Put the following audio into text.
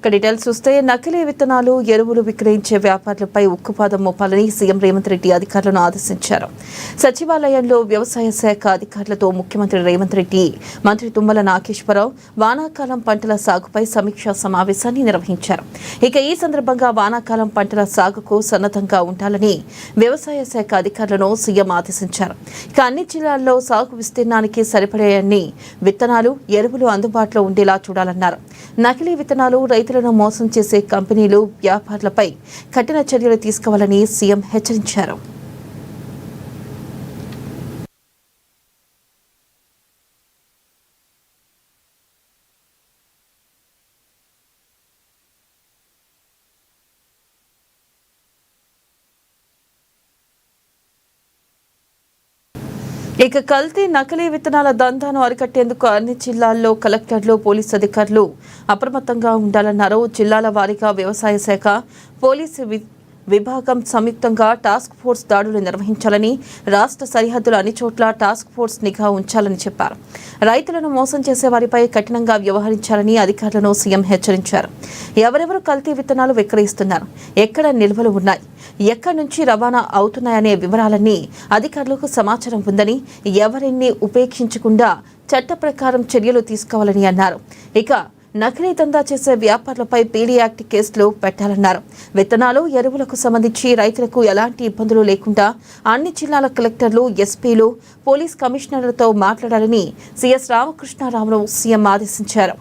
Details చూస్తే నకిలీ విత్తనాలు ఎరువులు విక్రయించే వ్యాపారులపై ఉక్కుపాదం మోపాలని సీఎం రేవంత్ రెడ్డి అధికారులను ఆదేశించారు. సచివాలయంలో వ్యవసాయ శాఖ అధికారులతో ముఖ్యమంత్రి రేవంత్ రెడ్డి, మంత్రి తుమ్మల నాగేశ్వరరావు వానాకాలం పంటల సాగుపై సమీక్షా సమావేశాన్ని నిర్వహించారు. ఇక ఈ సందర్భంగా వానాకాలం పంటల సాగుకు సన్నద్ధంగా ఉండాలని వ్యవసాయ శాఖ అధికారులను సీఎం ఆదేశించారు. ఇక అన్ని జిల్లాల్లో సాగు విస్తీర్ణానికి సరిపడేయన్ని విత్తనాలు, ఎరువులు అందుబాటులో ఉండేలా చూడాలన్నారు. నకిలీ విత్తనాలు, రైతులను మోసం చేసే కంపెనీలు, వ్యాపారులపై కఠిన చర్యలు తీసుకోవాలని సీఎం హెచ్చరించారు. ఇక కల్తీ, నకిలీ విత్తనాల దందాను అరికట్టేందుకు అన్ని జిల్లాల్లో కలెక్టర్లు, పోలీసు అధికారులు అప్రమత్తంగా ఉండాలన్నారు. జిల్లాల వారీగా వ్యవసాయ శాఖ, పోలీసు విభాగం సంయుక్తంగా టాస్క్ ఫోర్స్ దాడులు నిర్వహించాలని, రాష్ట్ర సరిహద్దుల అన్ని చోట్ల టాస్క్ ఫోర్స్ నిఘా ఉంచాలని చెప్పారు. రైతులను మోసం చేసే వారిపై కఠినంగా వ్యవహరించాలని అధికారులను సీఎం హెచ్చరించారు. ఎవరెవరు కల్తీ విత్తనాలు విక్రయిస్తున్నారు, ఎక్కడ నిల్వలు ఉన్నాయి, ఎక్కడి నుంచి రవాణా అవుతున్నాయనే వివరాలన్నీ అధికారులకు సమాచారం ఉందని, ఎవరిని ఉపేక్షించకుండా చట్ట ప్రకారం చర్యలు తీసుకోవాలని అన్నారు. ఇక నకిలీ దందా చేసే వ్యాపారులపై పీడీ యాక్ట్ కేసులు పెట్టాలన్నారు. విత్తనాలు, ఎరువులకు సంబంధించి రైతులకు ఎలాంటి ఇబ్బందులు లేకుండా అన్ని జిల్లాల కలెక్టర్లు, ఎస్పీలు, పోలీస్ కమిషనర్లతో మాట్లాడాలని సీఎస్ రామకృష్ణారావును సీఎం ఆదేశించారు.